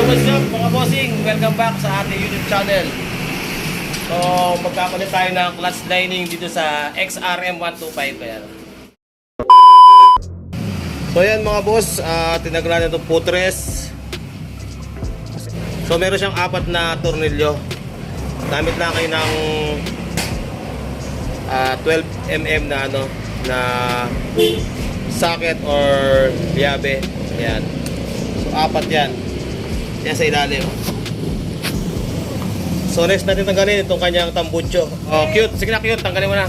what's up mga bossing? Welcome back sa ating YouTube channel. So, magkapalit tayo ng clutch lining dito sa XRM 125. Ayan. So, ayan mga boss, tinagalan na itong footrest. So, meron siyang 4 na tornilyo. Gamit lang kayo ng 12mm na na socket or llave. Ayan. So, 4 yan. Yan sa ilalim. So next natin tanggalin itong kanyang tambucho. Oh, cute. Sige na, cute. Tanggalin mo na.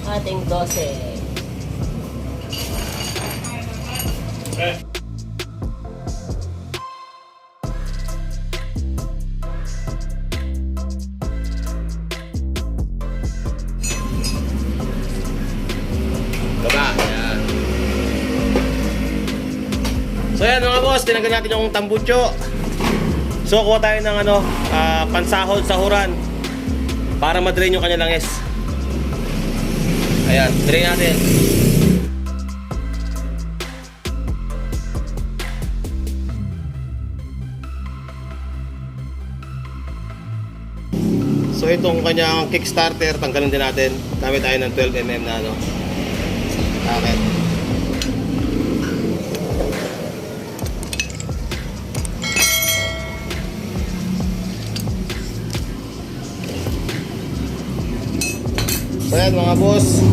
Ating 12. Baba. Ayan. So yan mga boss, tinanggal natin yung tambucho. So kuha tayo ng pansahod sahuran para ma-drain yung kanya langis. Ayan, drain natin. So itong kanyang kickstarter, tanggalin din natin. Gamit tayo ng 12mm na socket. So ayan mga boss,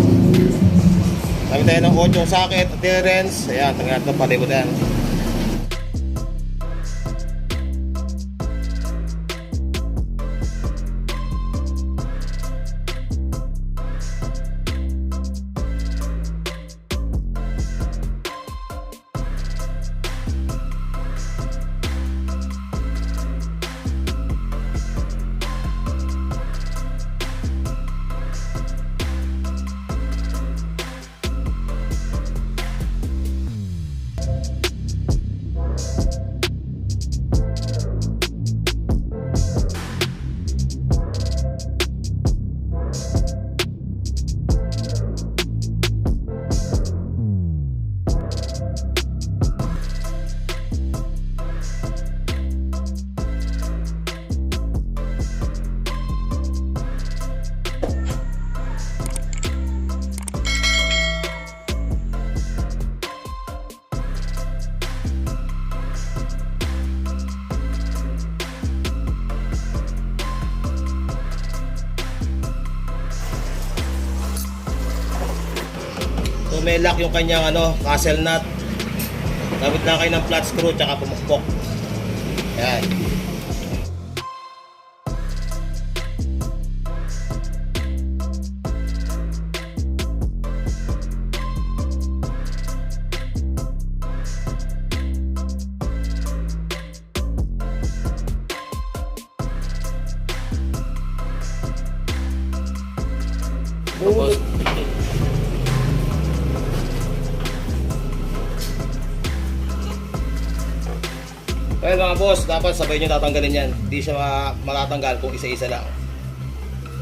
gamit tayo ng 8 socket, adherence. Ayan, tanggal natin palibot yan. So may lock yung kanyang castle nut. Gamit lang kayo ng flat screw tsaka pumukpok. Ayan. Tapos, ayun mga boss, dapat sabay nyo tatanggalin yan. Hindi siya matatanggal kung isa-isa lang.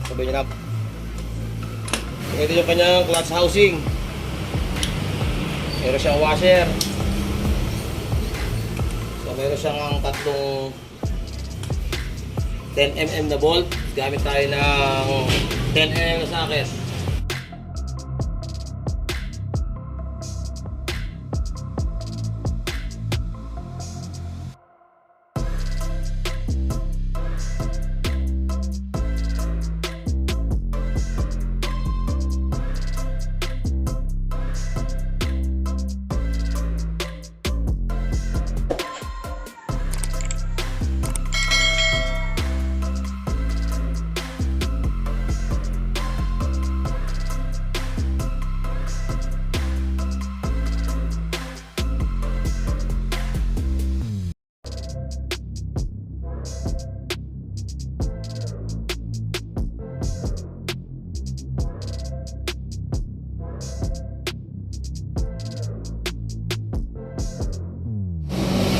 Sabay nyo na. Ito yung kanyang clutch housing. Meron siyang washer. So meron siyang tatlong 10mm na bolt. Gamit tayo ng 10mm na socket.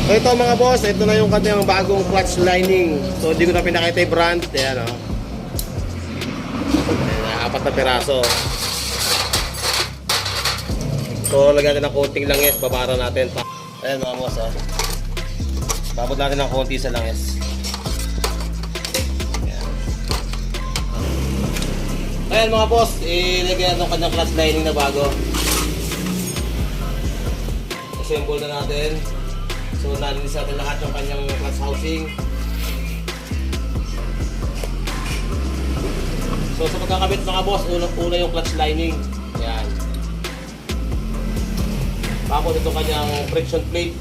So ito mga boss, ito na yung kanyang bagong clutch lining. So hindi ko na pinakita yung brand. Ayan o. Ayan, 4 na piraso. So lagyan natin ng coating lang yes, babara natin. Ayan mga boss, oh. Babot natin ng konti sa langis. Ayan. Ayan mga boss, ilagay natin ang kanyang clutch lining na bago. Assemble na natin. So nalinis natin lahat yung kanyang clutch housing. So sa pagkakabit mga boss, una yung clutch lining. Ayan. Tapos ito kanyang friction plate.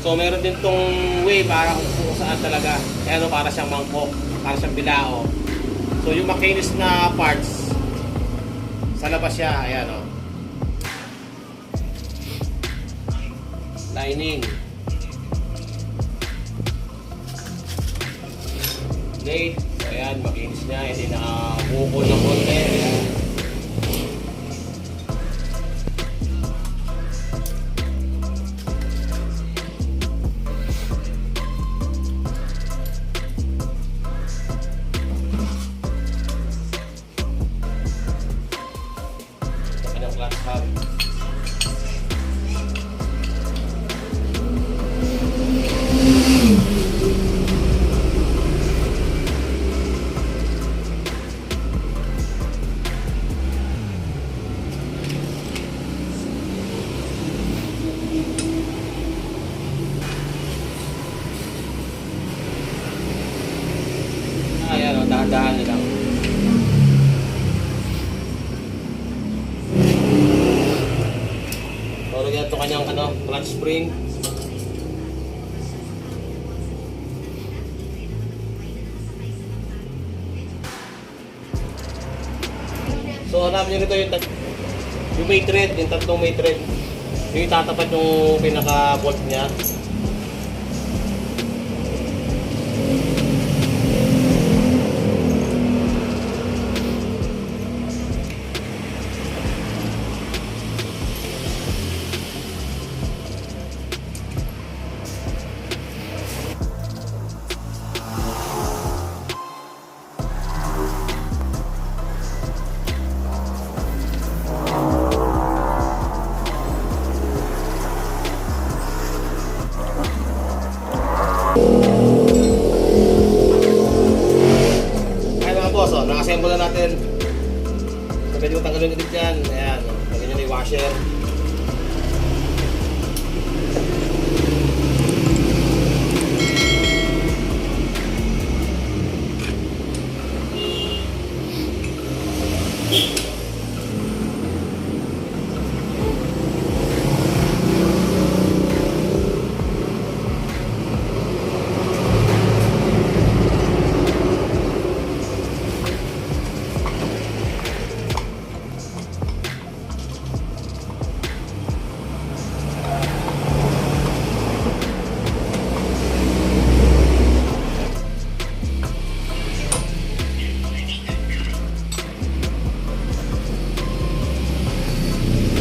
So meron din tong way para kung saan talaga. Ayan, para siyang mangkok, para siyang bilao. So yung makinis na parts, sa labas siya. Ayan, o. Lining. Blade. So ayan, makinis niya. Hindi nakakukul ng konti. Ayan. Clutch hub. Ayan, dahan-dahan nyo lang. Lagyan ito kanyang clutch spring. So hanapin nyo nito yung may thread, yung tatlong may thread. Yung itatapat yung pinaka-bolt niya. Ayan mga boss, naka-assemble na natin. So pwede mo tanggalin ulit yan. Ayan, lagyan nyo na yung washer.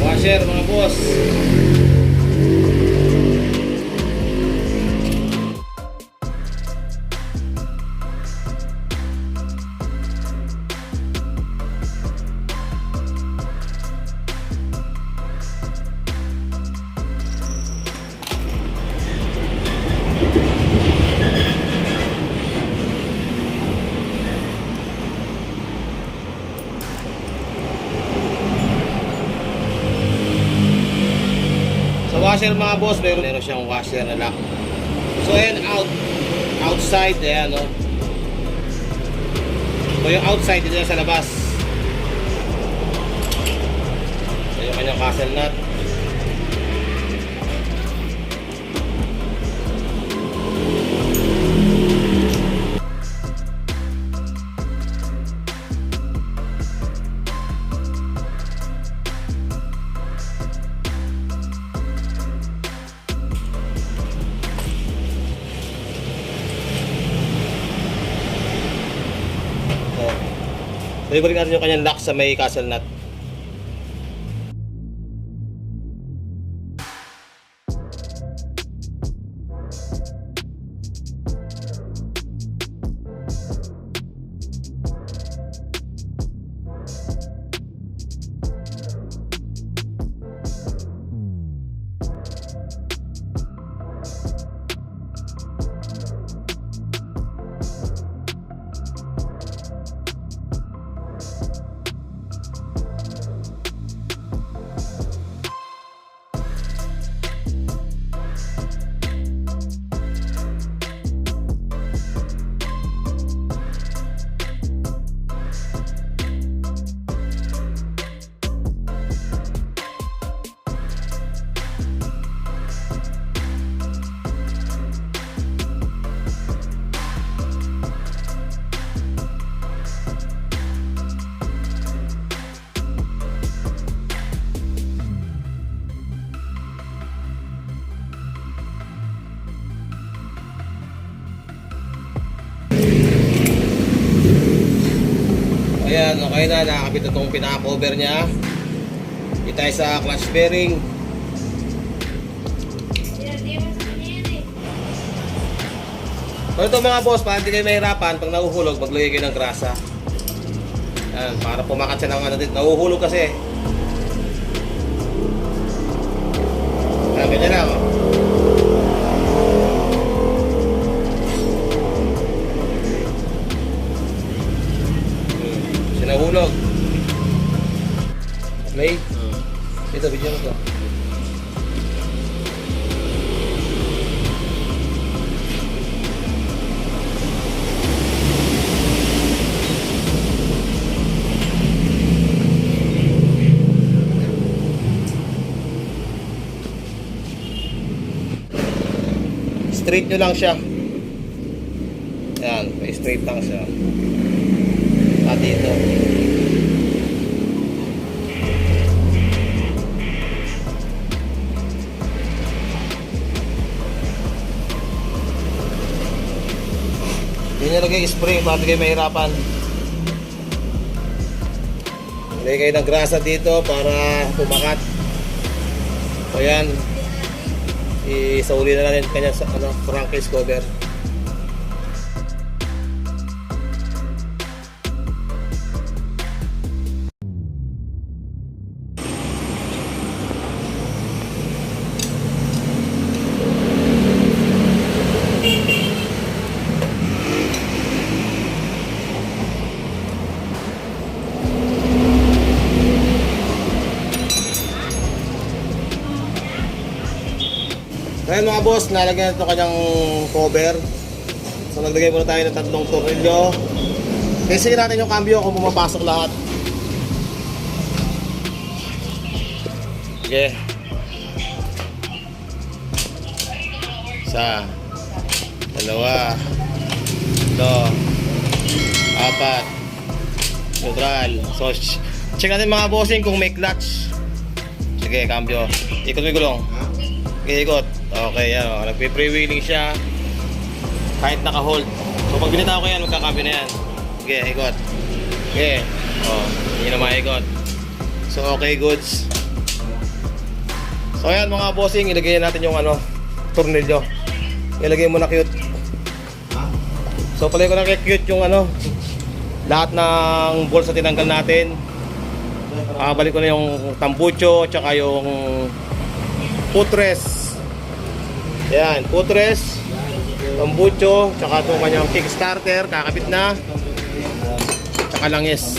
Washer mga boss. Washer mga boss, meron siyang washer na lock. So ayan, outside, ayan, no. So yung outside dito sa labas. So yung kanyang castle nut. So, ibalik natin yung kanyang lock sa may castle nut. Ayan, okay na, nakakabit na itong pinaka-cover niya. Dito tayo sa clutch bearing. So ito mga boss, para hindi kayo mahirapan, pag nahuhulog, maglagay kayo ng grasa. Ayan, para pumakat siya ng ano dito. Nahuhulog kasi. Ayan, ganyan lang. Oh. Nahulog. Play. Ito, video mo to. Straight nyo lang siya. Ayan, may straight lang siya. At dito. Hindi nyo lagay spring para kayo mahirapan. Lagay kayo ng grasa dito para pumakat. So yan. Isauli na natin kanya sa crankcase cover. Ngayon mga boss, nalagyan ito kanyang cover. So naglagay muna tayo ng tatlong tornilyo. Kasi natin yung cambio kung pumapasok lahat. Okay. Isa, dalawa, ito, apat, neutral. So check natin mga bossing kung may clutch. Sige, cambio. Ikot mo yung gulong. Okay, ikot. Okay, yan o. Nagpe-freewheeling siya kahit naka-hold. So pag binitaw ko yan, magkakambyo na yan. Okay, ikot. Okay. O, hindi na maikot. So okay, goods. So ayan mga bossing, ilagay natin yung tornilyo. Ilagay mo na cute. So palay ko na cute yung lahat ng bolts na tinanggal natin. Balik ko na yung tambucho, tsaka yung footrest. Yan, footrest, tambucho, tsaka itong kanyang kickstarter, kakabit na, tsaka langis.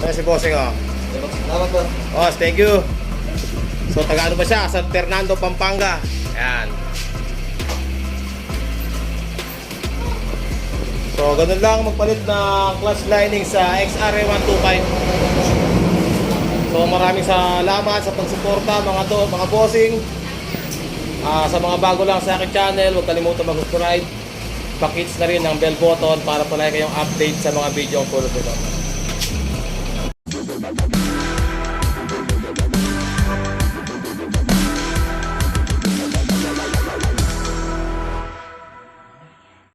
Ayan si bossing o. Salamat po. Boss, thank you. So taga ba siya? San Fernando, Pampanga. Ayan. So ganun lang magpalit na clutch lining sa XRA 125. So maraming salamat sa pagsuporta mga bossing. Sa mga bago lang sa aking channel, huwag kalimutan mag-subscribe. Pakits na rin ang bell button para palagi kayong update sa mga video ang tulad nito.